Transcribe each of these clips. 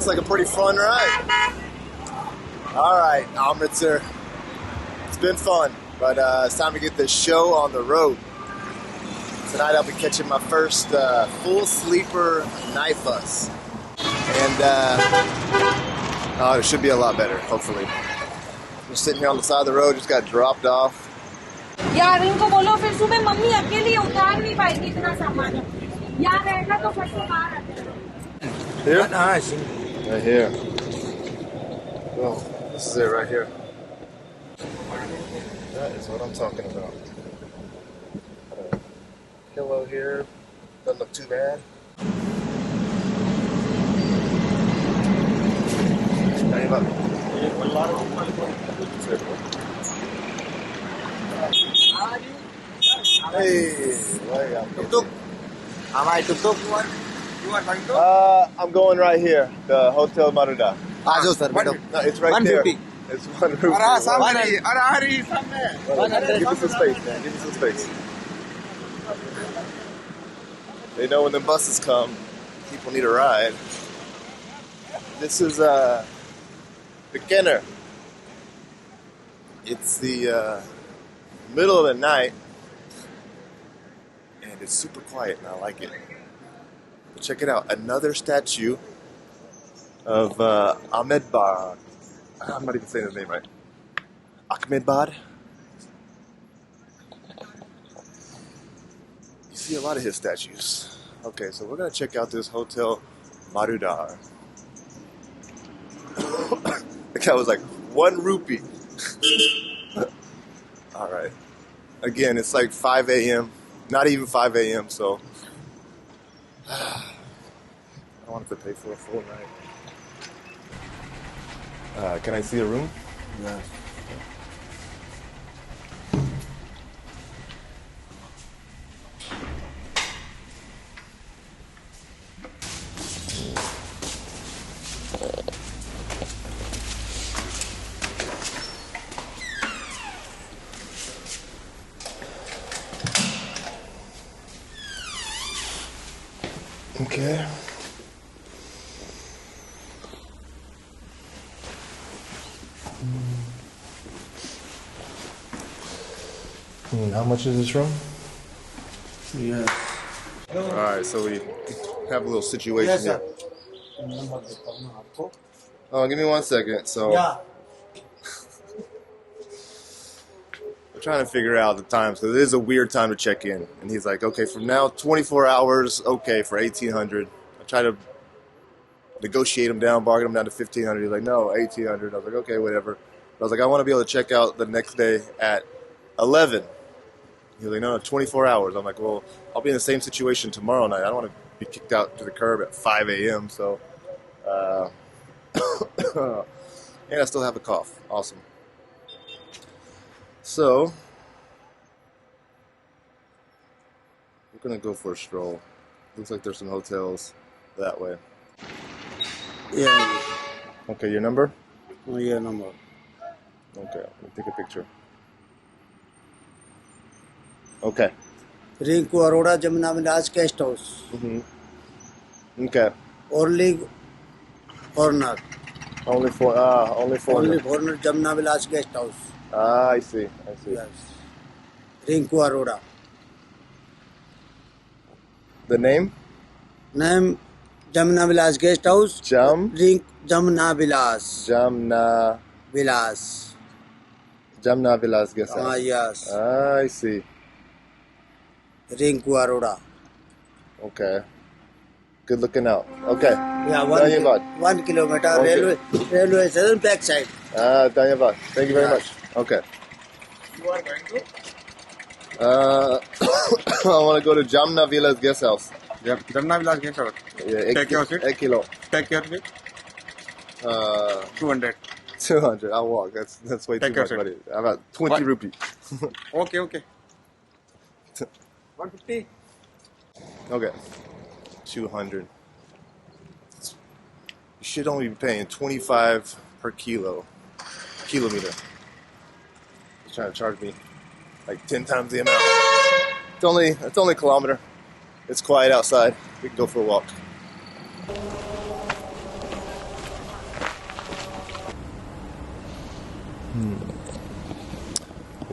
looks like a pretty fun ride. All right, Amritsar. It's been fun, but it's time to get this show on the road. Tonight I'll be catching my first full sleeper night bus. And it should be a lot better, hopefully. I'm sitting here on the side of the road, just got dropped off. यार इनको बोलो फिर सुबह mummy अकेली उतार नहीं पाएगी इतना सामान यार रहेगा तो फट से बाहर Here? Right here. Oh, this is it right here. That is what I'm talking about. Pillow here. Doesn't look too bad. Hey, tuk-tuk. Am I tuk-tuk? You are going to? I'm going right here, the Hotel Maruda. Sir. No, it's right there. It's 1 rupee. Give us some space, man. Give us some space. They know when the buses come, people need a ride. This is Bikaner. It's the middle of the night, and it's super quiet, and I like it. Check it out, another statue of Ahmedabad. I'm not even saying his name right. Ahmedabad. You see a lot of his statues. Okay, so we're gonna check out this Hotel Maruda. The guy was like, 1 rupee. All right. Again, it's like 5 a.m. Not even 5 a.m. So I wanted to pay for a full night. Can I see a room? Yes. Okay. How much is this room? Yes. Alright, so we have a little situation Yes, here. sir. Oh, give me 1 second. So Yeah. we're trying to figure out the times because it is a weird time to check in. And he's like, okay, from now 24 hours, okay, for 1,800. I try to negotiate him down, bargain him down to 1,500. He's like, no, 1,800. I was like, okay, whatever. But I was like, I want to be able to check out the next day at 11. He's like, no, 24 hours. I'm like, well, I'll be in the same situation tomorrow night. I don't want to be kicked out to the curb at 5 a.m. So, and I still have a cough. Awesome. So, we're going to go for a stroll. Looks like there's some hotels that way. Yeah. Okay, your number? Oh, yeah, number. Okay, let me take a picture. Okay. Rinku Arora Jamuna Villas Guest House. Okay. Only corner. Only for Only corner Jamuna Villas Guest House. Ah, I see. Yes. Rinku Arora. The name? Name Jamuna Villas Guest House. Jamna Villas. Jamna Villas. Guess House. Ah, yes. Ah, I see. Rinku Arora. Okay. Good looking out. Okay. Yeah, Dhanyavad. 1 kilometer Okay. railway station back side. Ah, Dhanyavad. Thank you very much. Okay. You are going to? I want to go to Jamna Villa's guest house. Yeah, Jamna Villas Guest House. Yeah, Take your seat. 1 kilo. Take your seat. 200. 200. I'll walk. That's way Take too much your money. About 20 What? rupees. Okay. 150. Okay. 200. You should only be paying 25 per kilometer. He's trying to charge me like 10 times the amount. It's only a kilometer. It's quiet outside. We can go for a walk.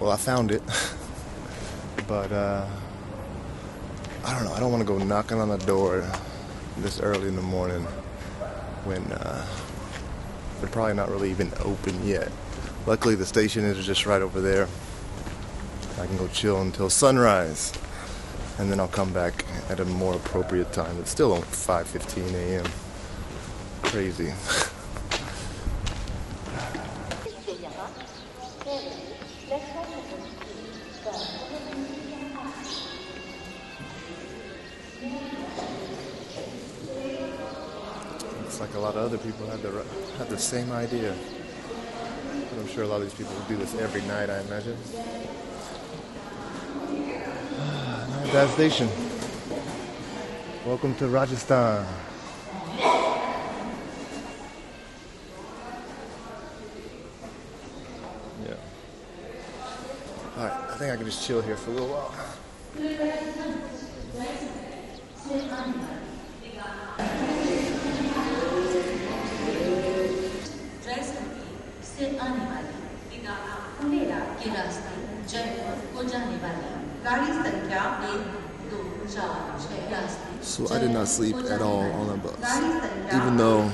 Well, I found it, but I don't know. I don't want to go knocking on the door this early in the morning when they're probably not really even open yet. Luckily, the station is just right over there. I can go chill until sunrise, and then I'll come back at a more appropriate time. It's still only 5:15 a.m. Crazy. Looks like a lot of other people had the same idea. But I'm sure a lot of these people do this every night, I imagine. Not a bad station. Welcome to Rajasthan. Yeah. Alright, I think I can just chill here for a little while. So I did not sleep at all on the bus, even though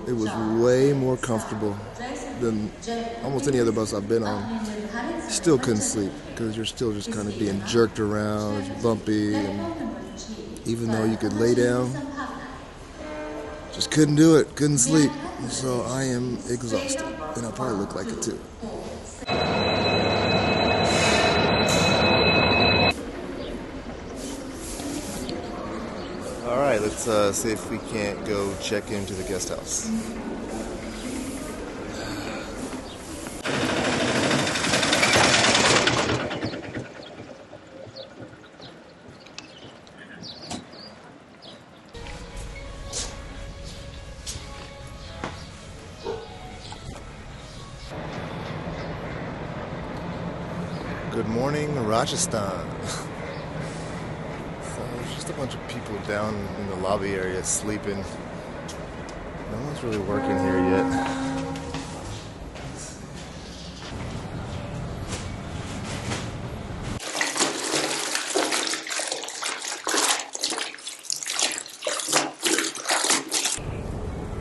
it was way more comfortable than almost any other bus I've been on. Still couldn't sleep because you're still just kind of being jerked around, it's bumpy, and even though you could lay down, just couldn't do it, couldn't sleep. So I am exhausted, and I probably look like it too. Alright, let's see if we can't go check into the guest house. Good morning, Rajasthan. So there's just a bunch of people down in the lobby area sleeping. No one's really working here yet.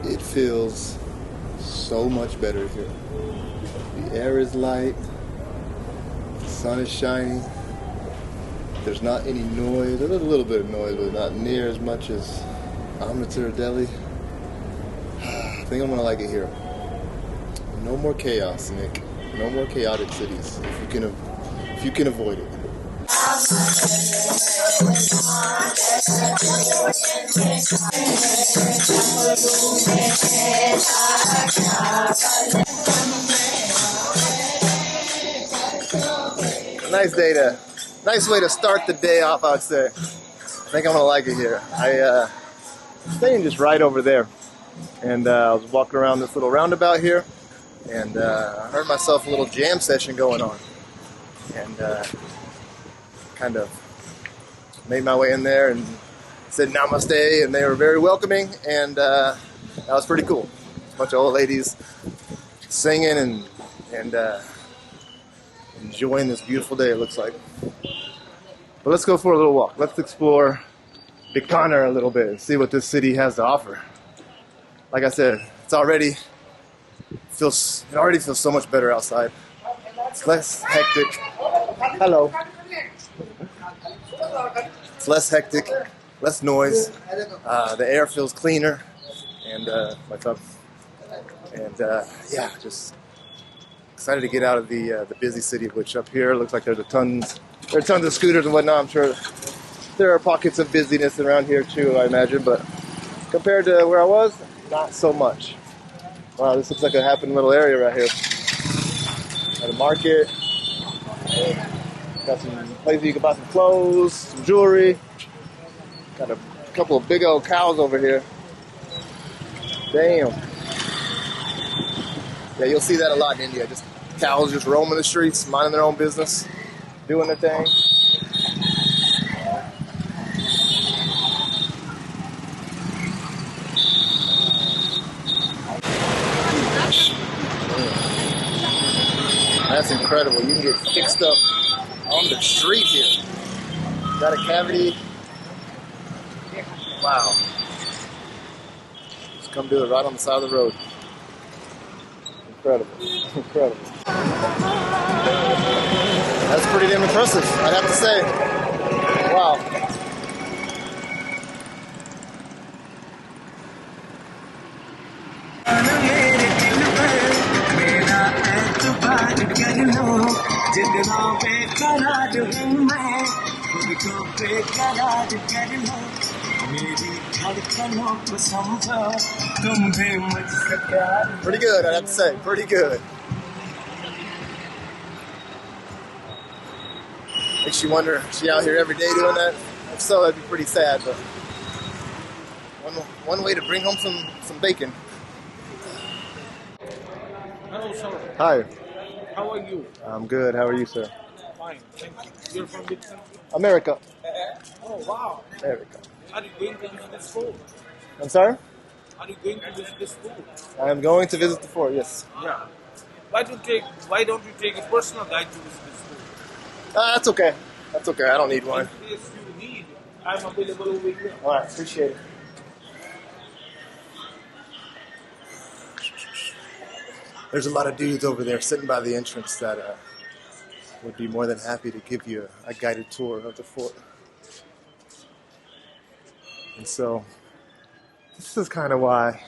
It feels so much better here. The air is light. The sun is shining. There's not any noise. There's a little bit of noise, but not near as much as Amritsar, Delhi. I think I'm gonna like it here. No more chaos, Nick. No more chaotic cities. If you can avoid it. Nice way to start the day off, I would say. I think I'm gonna like it here. I'm staying just right over there, and I was walking around this little roundabout here, and I heard myself a little jam session going on, and kind of made my way in there and said namaste, and they were very welcoming, and that was pretty cool. A bunch of old ladies singing and enjoying this beautiful day, it looks like. But let's go for a little walk. Let's explore Bikaner a little bit and see what this city has to offer. Like I said, it already feels so much better outside. It's less hectic. Hello. It's less hectic, less noise. The air feels cleaner, and yeah, just excited to get out of the busy city. Which up here looks like there are tons of scooters and whatnot. I'm sure there are pockets of busyness around here too, I imagine, but compared to where I was, not so much. Wow, this looks like a happening little area right here. Got a market. Got some places you can buy some clothes, some jewelry. Got a couple of big old cows over here. Damn. Yeah, you'll see that a lot in India. Just cows just roaming the streets, minding their own business, doing their thing. That's It's incredible. You can get fixed up on the street here. Got a cavity. Wow. Just come do it right on the side of the road. Incredible. Incredible. That's pretty damn impressive, I'd have to say. Wow. Pretty good, I'd have to say. Pretty good. Makes you wonder, is she out here every day doing that? If so, that'd be pretty sad, but one way to bring home some bacon. Hello, sir. Hi. How are you? I'm good. How are you, sir? Fine, thank you. You're from which country? America. Oh, wow. America. Are you going to visit this school? I'm sorry? Are you going to visit this school? I'm going to visit the fort, yes. Yeah. Why don't you take a personal guide to visit this school? That's okay. That's okay. I don't need one. In case you need, I'm available over here. All right. Appreciate it. There's a lot of dudes over there sitting by the entrance that would be more than happy to give you a guided tour of the fort. And so, this is kind of why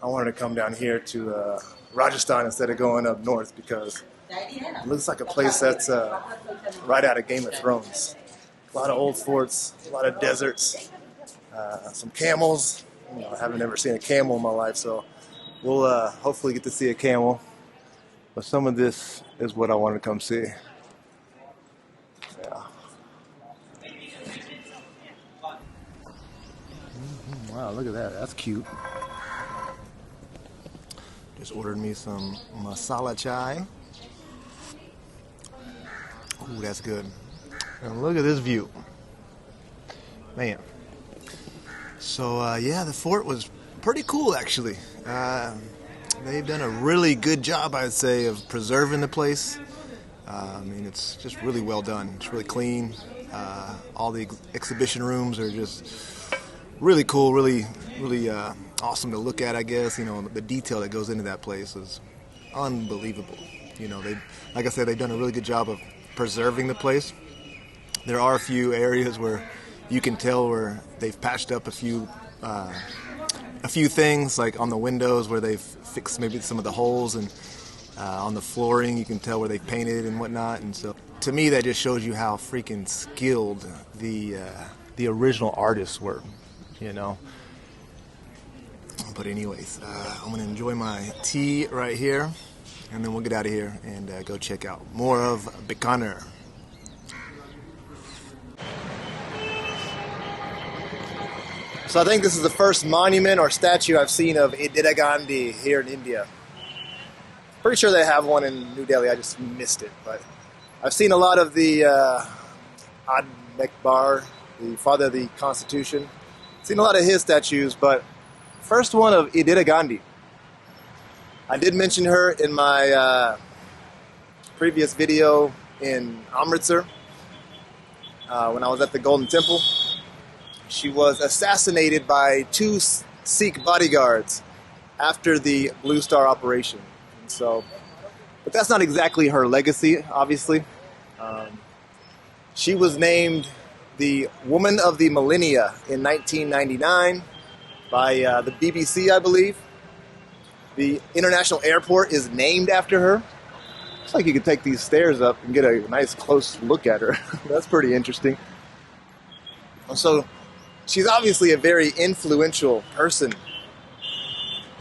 I wanted to come down here to Rajasthan instead of going up north, because it looks like a place that's right out of Game of Thrones. A lot of old forts, a lot of deserts, some camels. You know, I haven't ever seen a camel in my life, so we'll hopefully get to see a camel. But some of this is what I wanted to come see. Yeah. Wow, look at that. That's cute. Just ordered me some masala chai. Ooh, that's good. And look at this view. Man. So, yeah, the fort was pretty cool, actually. They've done a really good job, I'd say, of preserving the place. I mean, it's just really well done. It's really clean. All the exhibition rooms are just really cool, really awesome to look at, I guess. You know, the detail that goes into that place is unbelievable. You know, like I said, they've done a really good job of preserving the place. There are a few areas where you can tell where they've patched up a few things, like on the windows where they've fixed maybe some of the holes, and on the flooring you can tell where they've painted and whatnot. And so to me that just shows you how freaking skilled the original artists were, you know. But anyways, I'm gonna enjoy my tea right here, and then we'll get out of here and go check out more of Bikaner. So I think this is the first monument or statue I've seen of Indira Gandhi here in India. Pretty sure they have one in New Delhi, I just missed it. But I've seen a lot of the Ambedkar, the father of the Constitution. I've seen a lot of his statues, but first one of Indira Gandhi. I did mention her in my previous video in Amritsar when I was at the Golden Temple. She was assassinated by 2 Sikh bodyguards after the Blue Star operation. And so, but that's not exactly her legacy, obviously. She was named the Woman of the Millennia in 1999 by the BBC, I believe. The international airport is named after her. Looks like you could take these stairs up and get a nice close look at her. That's pretty interesting. So, she's obviously a very influential person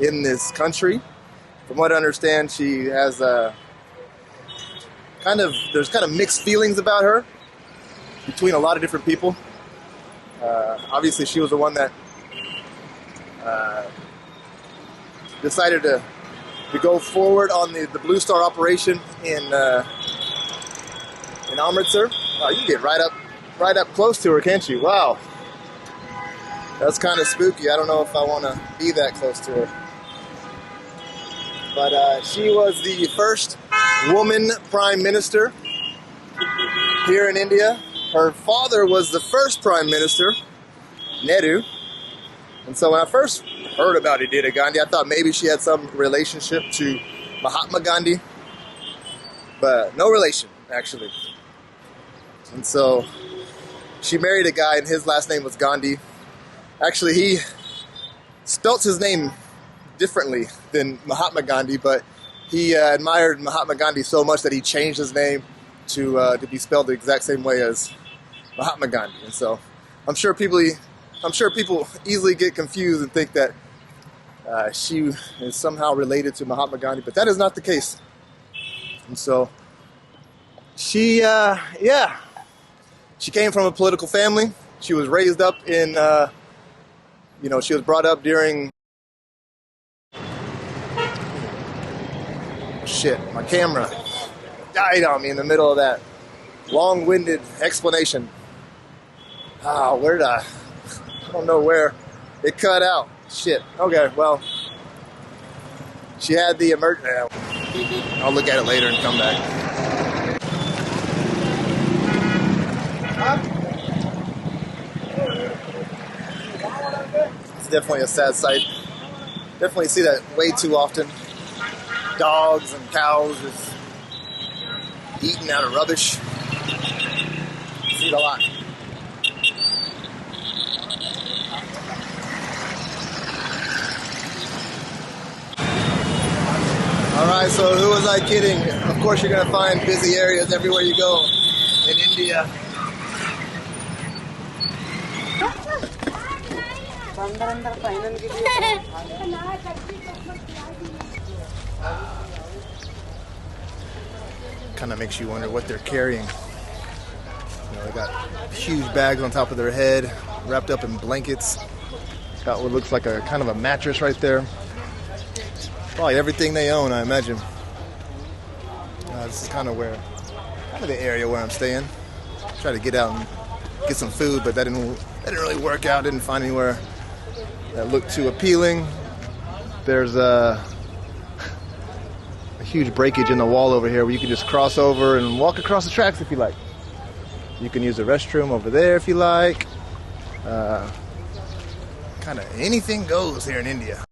in this country. From what I understand, she has there's kind of mixed feelings about her between a lot of different people. Obviously, she was the one that decided to go forward on the Blue Star operation in Amritsar. Wow, you can get right up close to her, can't you? Wow. That's kind of spooky. I don't know if I want to be that close to her. But she was the first woman prime minister here in India. Her father was the first prime minister, Nehru. And so when I first heard about Indira Gandhi, I thought maybe she had some relationship to Mahatma Gandhi. But no relation, actually. And so she married a guy and his last name was Gandhi. Actually, he spelt his name differently than Mahatma Gandhi, but he admired Mahatma Gandhi so much that he changed his name to be spelled the exact same way as Mahatma Gandhi. And so I'm sure people easily get confused and think that she is somehow related to Mahatma Gandhi, but that is not the case. And so she came from a political family. She was raised up in, she was brought up during, shit, my camera died on me in the middle of that long-winded explanation. I don't know where it cut out. Shit. Okay, well, she had the I'll look at it later and come back. It's definitely a sad sight. Definitely see that way too often. Dogs and cows just eating out of rubbish. See it a lot. Alright, so who was I kidding? Of course you're going to find busy areas everywhere you go in India. Kind of makes you wonder what they're carrying. They got huge bags on top of their head, wrapped up in blankets. Got what looks like a kind of a mattress right there. Probably everything they own, I imagine. This is kind of the area where I'm staying. Try to get out and get some food, but that didn't really work out. Didn't find anywhere that looked too appealing. There's a huge breakage in the wall over here where you can just cross over and walk across the tracks if you like. You can use the restroom over there if you like. Kind of anything goes here in India.